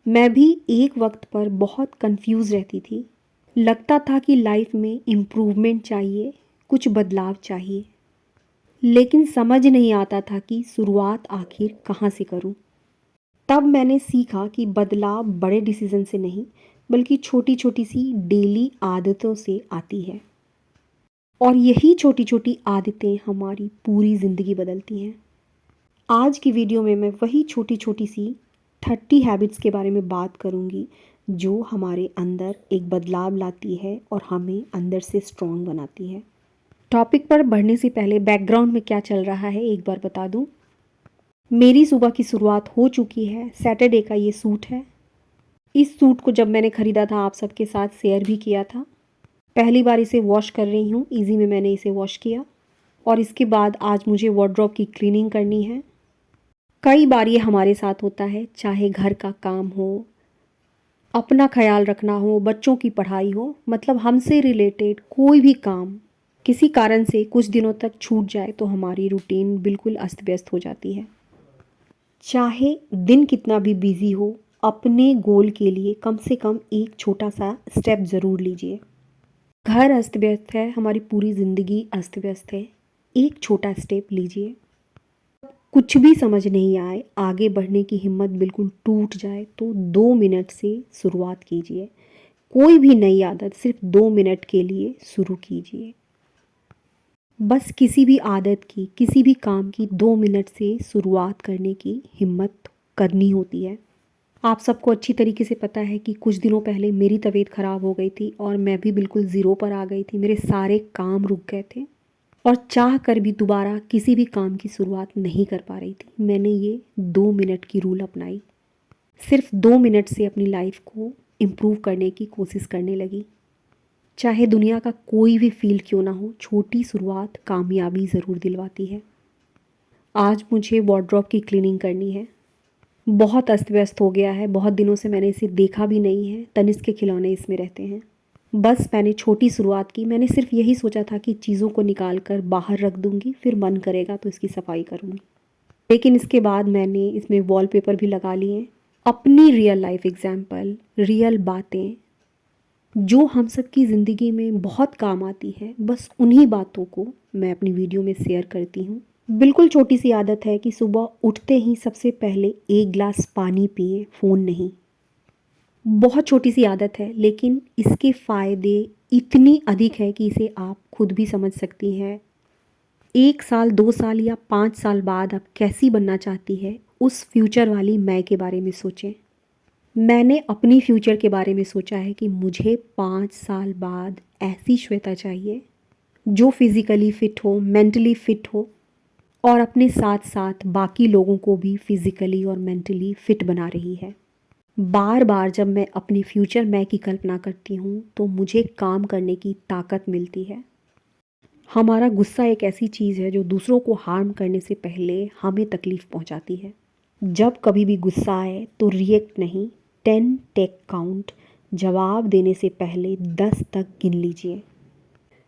मैं भी एक वक्त पर बहुत कंफ्यूज रहती थी। लगता था कि लाइफ में इम्प्रूवमेंट चाहिए, कुछ बदलाव चाहिए, लेकिन समझ नहीं आता था कि शुरुआत आखिर कहाँ से करूँ। तब मैंने सीखा कि बदलाव बड़े डिसीजन से नहीं, बल्कि छोटी छोटी सी डेली आदतों से आती है। और यही छोटी छोटी आदतें हमारी पूरी ज़िंदगी बदलती हैं। आज की वीडियो में मैं वही छोटी छोटी सी 30 हैबिट्स के बारे में बात करूंगी जो हमारे अंदर एक बदलाव लाती है और हमें अंदर से स्ट्रॉन्ग बनाती है। टॉपिक पर बढ़ने से पहले बैकग्राउंड में क्या चल रहा है एक बार बता दूं। मेरी सुबह की शुरुआत हो चुकी है। सैटरडे का ये सूट है। इस सूट को जब मैंने ख़रीदा था आप सबके साथ शेयर भी किया था। पहली बार इसे वॉश कर रही हूँ। इजी में मैंने इसे वॉश किया और इसके बाद आज मुझे वार्डरोब की क्लीनिंग करनी है। कई बार ये हमारे साथ होता है, चाहे घर का काम हो, अपना ख्याल रखना हो, बच्चों की पढ़ाई हो, मतलब हमसे रिलेटेड कोई भी काम किसी कारण से कुछ दिनों तक छूट जाए तो हमारी रूटीन बिल्कुल अस्त व्यस्त हो जाती है। चाहे दिन कितना भी बिजी हो, अपने गोल के लिए कम से कम एक छोटा सा स्टेप ज़रूर लीजिए। घर अस्त व्यस्त है, हमारी पूरी ज़िंदगी अस्त व्यस्त है। एक छोटा स्टेप लीजिए। कुछ भी समझ नहीं आए, आगे बढ़ने की हिम्मत बिल्कुल टूट जाए तो 2 मिनट से शुरुआत कीजिए। कोई भी नई आदत सिर्फ 2 मिनट के लिए शुरू कीजिए। बस किसी भी आदत की, किसी भी काम की 2 मिनट से शुरुआत करने की हिम्मत करनी होती है। आप सबको अच्छी तरीके से पता है कि कुछ दिनों पहले मेरी तबीयत ख़राब हो गई थी और मैं भी बिल्कुल ज़ीरो पर आ गई थी। मेरे सारे काम रुक गए थे और चाह कर भी दोबारा किसी भी काम की शुरुआत नहीं कर पा रही थी। मैंने ये 2 मिनट की रूल अपनाई। सिर्फ 2 मिनट से अपनी लाइफ को इम्प्रूव करने की कोशिश करने लगी। चाहे दुनिया का कोई भी फील्ड क्यों ना हो, छोटी शुरुआत कामयाबी ज़रूर दिलवाती है। आज मुझे वार्डरोब की क्लीनिंग करनी है। बहुत अस्त व्यस्त हो गया है। बहुत दिनों से मैंने इसे देखा भी नहीं है। तनिष्क के खिलौने इसमें रहते हैं। बस मैंने छोटी शुरुआत की। मैंने सिर्फ यही सोचा था कि चीज़ों को निकाल कर बाहर रख दूंगी, फिर मन करेगा तो इसकी सफाई करूंगी। लेकिन इसके बाद मैंने इसमें वॉलपेपर भी लगा लिए। अपनी रियल लाइफ एग्जाम्पल, रियल बातें जो हम सब की ज़िंदगी में बहुत काम आती है, बस उन्हीं बातों को मैं अपनी वीडियो में शेयर करती हूँ। बिल्कुल छोटी सी आदत है कि सुबह उठते ही सबसे पहले एक गिलास पानी पिए, फ़ोन नहीं। बहुत छोटी सी आदत है, लेकिन इसके फ़ायदे इतनी अधिक है कि इसे आप खुद भी समझ सकती हैं। 1 साल, 2 साल या 5 साल बाद आप कैसी बनना चाहती है, उस फ्यूचर वाली मैं के बारे में सोचें। मैंने अपनी फ्यूचर के बारे में सोचा है कि मुझे 5 साल बाद ऐसी श्वेता चाहिए जो फिज़िकली फ़िट हो, मेंटली फ़िट हो और अपने साथ साथ बाकी लोगों को भी फिज़िकली और मेंटली फ़िट बना रही है। बार बार जब मैं अपनी फ्यूचर मैं की कल्पना करती हूँ तो मुझे काम करने की ताकत मिलती है। हमारा गुस्सा एक ऐसी चीज़ है जो दूसरों को हार्म करने से पहले हमें तकलीफ़ पहुँचाती है। जब कभी भी गुस्सा आए तो रिएक्ट नहीं, 10 टेक काउंट। जवाब देने से पहले 10 तक गिन लीजिए।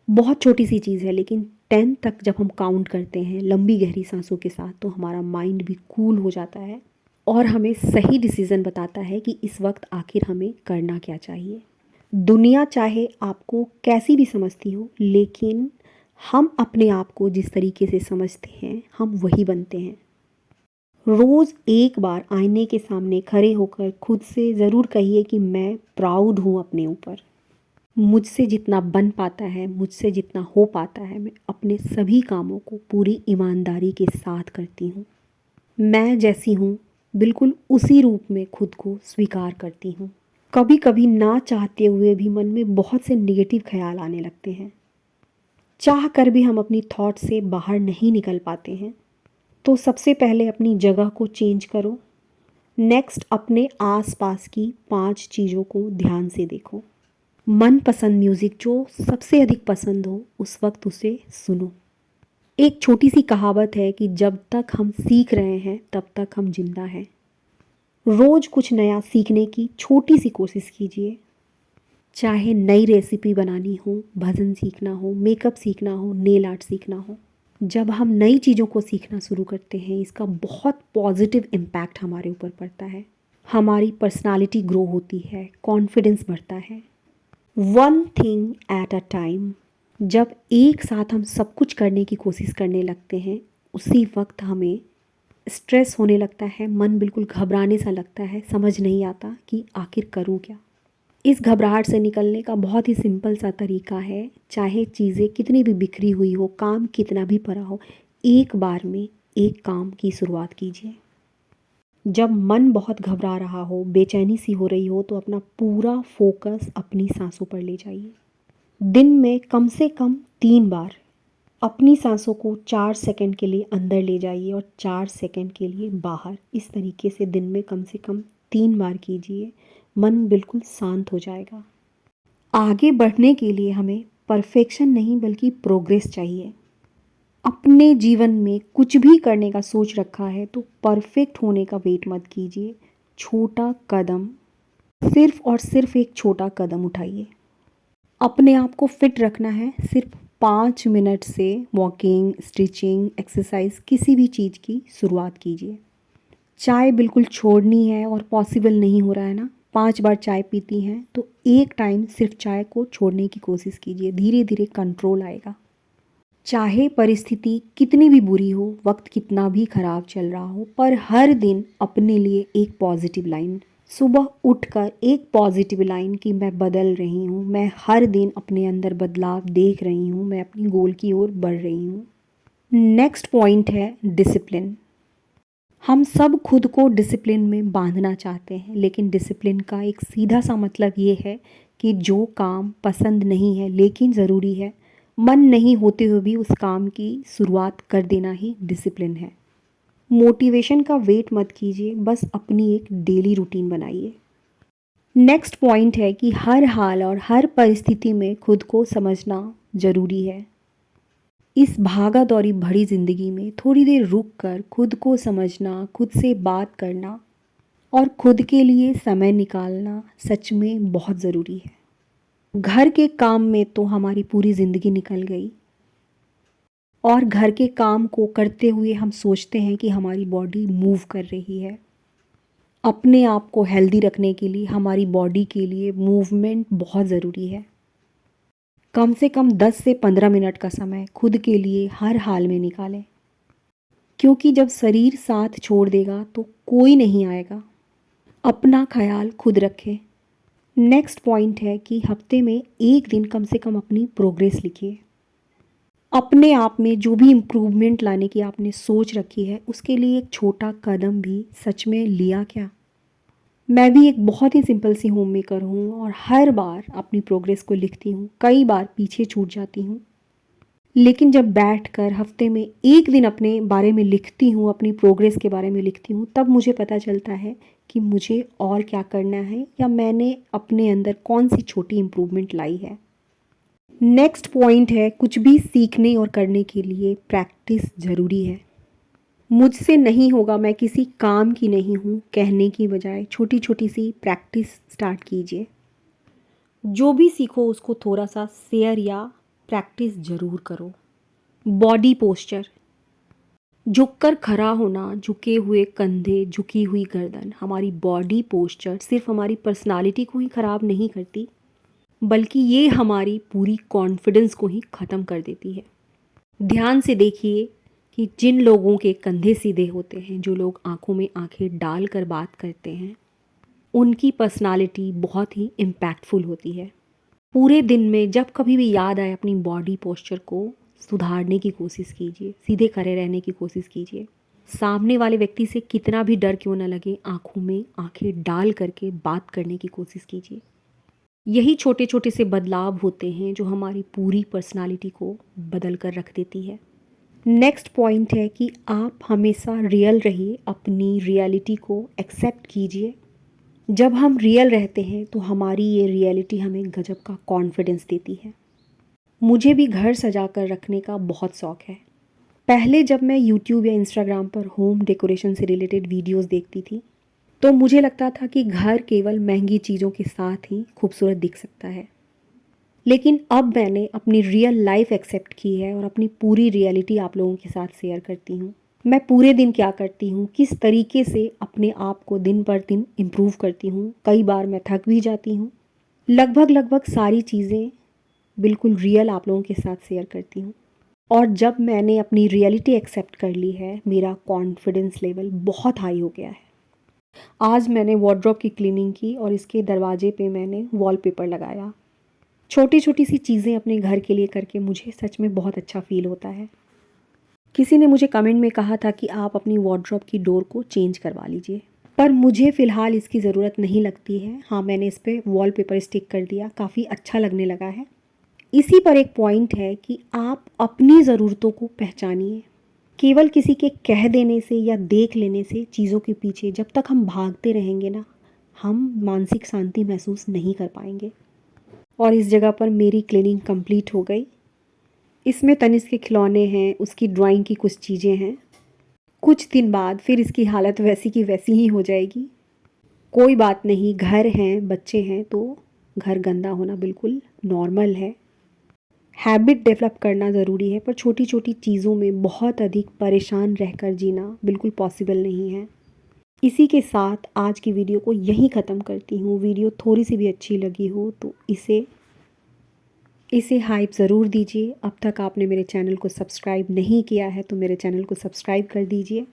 बहुत छोटी सी चीज़ है, लेकिन 10 तक जब हम काउंट करते हैं लंबी गहरी सांसों के साथ, तो हमारा माइंड भी कूल हो जाता है और हमें सही डिसीज़न बताता है कि इस वक्त आखिर हमें करना क्या चाहिए। दुनिया चाहे आपको कैसी भी समझती हो, लेकिन हम अपने आप को जिस तरीके से समझते हैं हम वही बनते हैं। रोज़ एक बार आईने के सामने खड़े होकर खुद से ज़रूर कहिए कि मैं प्राउड हूँ अपने ऊपर। मुझसे जितना बन पाता है, मुझसे जितना हो पाता है, मैं अपने सभी कामों को पूरी ईमानदारी के साथ करती हूँ। मैं जैसी हूँ बिल्कुल उसी रूप में खुद को स्वीकार करती हूँ। कभी कभी ना चाहते हुए भी मन में बहुत से नेगेटिव ख्याल आने लगते हैं। चाह कर भी हम अपनी थॉट से बाहर नहीं निकल पाते हैं। तो सबसे पहले अपनी जगह को चेंज करो। नेक्स्ट, अपने आसपास की 5 चीज़ों को ध्यान से देखो। मनपसंद म्यूज़िक जो सबसे अधिक पसंद हो उस वक्त उसे सुनो। एक छोटी सी कहावत है कि जब तक हम सीख रहे हैं तब तक हम जिंदा हैं। रोज़ कुछ नया सीखने की छोटी सी कोशिश कीजिए। चाहे नई रेसिपी बनानी हो, भजन सीखना हो, मेकअप सीखना हो, नेल आर्ट सीखना हो। जब हम नई चीज़ों को सीखना शुरू करते हैं इसका बहुत पॉजिटिव इम्पैक्ट हमारे ऊपर पड़ता है। हमारी पर्सनालिटी ग्रो होती है, कॉन्फिडेंस बढ़ता है। One thing at a time. जब एक साथ हम सब कुछ करने की कोशिश करने लगते हैं, उसी वक्त हमें स्ट्रेस होने लगता है, मन बिल्कुल घबराने सा लगता है, समझ नहीं आता कि आखिर करूं क्या। इस घबराहट से निकलने का बहुत ही सिंपल सा तरीका है, चाहे चीज़ें कितनी भी बिखरी हुई हो, काम कितना भी पड़ा हो, एक बार में एक काम की शुरुआत कीजिए। जब मन बहुत घबरा रहा हो, बेचैनी सी हो रही हो, तो अपना पूरा फोकस अपनी सांसों पर ले जाइए। दिन में कम से कम 3 बार अपनी सांसों को 4 सेकंड के लिए अंदर ले जाइए और 4 सेकंड के लिए बाहर। इस तरीके से दिन में कम से कम 3 बार कीजिए, मन बिल्कुल शांत हो जाएगा। आगे बढ़ने के लिए हमें परफेक्शन नहीं बल्कि प्रोग्रेस चाहिए। अपने जीवन में कुछ भी करने का सोच रखा है तो परफेक्ट होने का वेट मत कीजिए। छोटा कदम, सिर्फ और सिर्फ एक छोटा कदम उठाइए। अपने आप को फिट रखना है, सिर्फ 5 मिनट से वॉकिंग, स्ट्रेचिंग, एक्सरसाइज किसी भी चीज़ की शुरुआत कीजिए। चाय बिल्कुल छोड़नी है और पॉसिबल नहीं हो रहा है ना, 5 बार चाय पीती हैं तो एक टाइम सिर्फ चाय को छोड़ने की कोशिश कीजिए, धीरे धीरे कंट्रोल आएगा। चाहे परिस्थिति कितनी भी बुरी हो, वक्त कितना भी खराब चल रहा हो, पर हर दिन अपने लिए एक पॉजिटिव लाइन, सुबह उठकर एक पॉजिटिव लाइन कि मैं बदल रही हूँ, मैं हर दिन अपने अंदर बदलाव देख रही हूँ, मैं अपनी गोल की ओर बढ़ रही हूँ। नेक्स्ट पॉइंट है डिसिप्लिन। हम सब खुद को डिसिप्लिन में बांधना चाहते हैं, लेकिन डिसिप्लिन का एक सीधा सा मतलब ये है कि जो काम पसंद नहीं है लेकिन ज़रूरी है, मन नहीं होते हुए भी उस काम की शुरुआत कर देना ही डिसिप्लिन है। मोटिवेशन का वेट मत कीजिए, बस अपनी एक डेली रूटीन बनाइए। नेक्स्ट पॉइंट है कि हर हाल और हर परिस्थिति में खुद को समझना ज़रूरी है। इस भागा दौड़ी भरी ज़िंदगी में थोड़ी देर रुक कर खुद को समझना, खुद से बात करना और खुद के लिए समय निकालना सच में बहुत ज़रूरी है। घर के काम में तो हमारी पूरी ज़िंदगी निकल गई और घर के काम को करते हुए हम सोचते हैं कि हमारी बॉडी मूव कर रही है। अपने आप को हेल्दी रखने के लिए हमारी बॉडी के लिए मूवमेंट बहुत ज़रूरी है। कम से कम 10 से 15 मिनट का समय खुद के लिए हर हाल में निकालें, क्योंकि जब शरीर साथ छोड़ देगा तो कोई नहीं आएगा। अपना ख्याल खुद रखें। नेक्स्ट पॉइंट है कि हफ्ते में एक दिन कम से कम अपनी प्रोग्रेस लिखिए। अपने आप में जो भी इम्प्रूवमेंट लाने की आपने सोच रखी है, उसके लिए एक छोटा कदम भी सच में लिया क्या? मैं भी एक बहुत ही सिंपल सी होम मेकर हूँ और हर बार अपनी प्रोग्रेस को लिखती हूँ, कई बार पीछे छूट जाती हूँ, लेकिन जब बैठकर हफ्ते में एक दिन अपने बारे में लिखती हूँ, अपनी प्रोग्रेस के बारे में लिखती हूँ, तब मुझे पता चलता है कि मुझे और क्या करना है या मैंने अपने अंदर कौन सी छोटी इम्प्रूवमेंट लाई है। नेक्स्ट पॉइंट है कुछ भी सीखने और करने के लिए प्रैक्टिस ज़रूरी है। मुझसे नहीं होगा, मैं किसी काम की नहीं हूँ कहने की बजाय छोटी छोटी सी प्रैक्टिस स्टार्ट कीजिए। जो भी सीखो उसको थोड़ा सा शेयर या प्रैक्टिस ज़रूर करो। बॉडी पोस्चर, झुककर खड़ा होना, झुके हुए कंधे, झुकी हुई गर्दन। हमारी बॉडी पोस्चर सिर्फ हमारी पर्सनालिटी को ही ख़राब नहीं करती, बल्कि ये हमारी पूरी कॉन्फिडेंस को ही ख़त्म कर देती है। ध्यान से देखिए कि जिन लोगों के कंधे सीधे होते हैं, जो लोग आंखों में आंखें डाल कर बात करते हैं, उनकी पर्सनालिटी बहुत ही इम्पैक्टफुल होती है। पूरे दिन में जब कभी भी याद आए अपनी बॉडी पोस्चर को सुधारने की कोशिश कीजिए, सीधे खड़े रहने की कोशिश कीजिए। सामने वाले व्यक्ति से कितना भी डर क्यों ना लगे, आंखों में आंखें डाल करके बात करने की कोशिश कीजिए। यही छोटे छोटे से बदलाव होते हैं जो हमारी पूरी पर्सनालिटी को बदल कर रख देती है। नेक्स्ट पॉइंट है कि आप हमेशा रियल रहिए, अपनी रियलिटी को एक्सेप्ट कीजिए। जब हम रियल रहते हैं तो हमारी ये रियलिटी हमें गजब का कॉन्फिडेंस देती है। मुझे भी घर सजा कर रखने का बहुत शौक़ है। पहले जब मैं यूट्यूब या इंस्टाग्राम पर होम डेकोरेशन से रिलेटेड वीडियोस देखती थी, तो मुझे लगता था कि घर केवल महंगी चीज़ों के साथ ही खूबसूरत दिख सकता है। लेकिन अब मैंने अपनी रियल लाइफ एक्सेप्ट की है और अपनी पूरी रियलिटी आप लोगों के साथ शेयर करती हूँ। मैं पूरे दिन क्या करती हूँ, किस तरीके से अपने आप को दिन पर दिन इम्प्रूव करती हूँ। कई बार मैं थक भी जाती हूँ। लगभग सारी चीज़ें बिल्कुल रियल आप लोगों के साथ शेयर करती हूँ। और जब मैंने अपनी रियलिटी एक्सेप्ट कर ली है, मेरा कॉन्फिडेंस लेवल बहुत हाई हो गया है। आज मैंने वार्डरोब की क्लीनिंग की और इसके दरवाजे पे मैंने वॉलपेपर लगाया। छोटी छोटी सी चीज़ें अपने घर के लिए करके मुझे सच में बहुत अच्छा फ़ील होता है। किसी ने मुझे कमेंट में कहा था कि आप अपनी वार्डरोब की डोर को चेंज करवा लीजिए, पर मुझे फ़िलहाल इसकी ज़रूरत नहीं लगती है। हाँ, मैंने इस पर वॉलपेपर स्टिक कर दिया, काफ़ी अच्छा लगने लगा है। इसी पर एक पॉइंट है कि आप अपनी ज़रूरतों को पहचानिए। केवल किसी के कह देने से या देख लेने से चीज़ों के पीछे जब तक हम भागते रहेंगे ना, हम मानसिक शांति महसूस नहीं कर पाएंगे। और इस जगह पर मेरी क्लीनिंग कंप्लीट हो गई। इसमें तनिष्क के खिलौने हैं, उसकी ड्राइंग की कुछ चीज़ें हैं। कुछ दिन बाद फिर इसकी हालत वैसी की वैसी ही हो जाएगी। कोई बात नहीं, घर हैं, बच्चे हैं, तो घर गंदा होना बिल्कुल नॉर्मल है। हैबिट डेवलप करना ज़रूरी है, पर छोटी छोटी चीज़ों में बहुत अधिक परेशान रहकर जीना बिल्कुल पॉसिबल नहीं है। इसी के साथ आज की वीडियो को यहीं ख़त्म करती हूँ। वीडियो थोड़ी सी भी अच्छी लगी हो तो इसे हाइप ज़रूर दीजिए। अब तक आपने मेरे चैनल को सब्सक्राइब नहीं किया है तो मेरे चैनल को सब्सक्राइब कर दीजिए।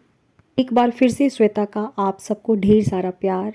एक बार फिर से श्वेता का आप सबको ढेर सारा प्यार।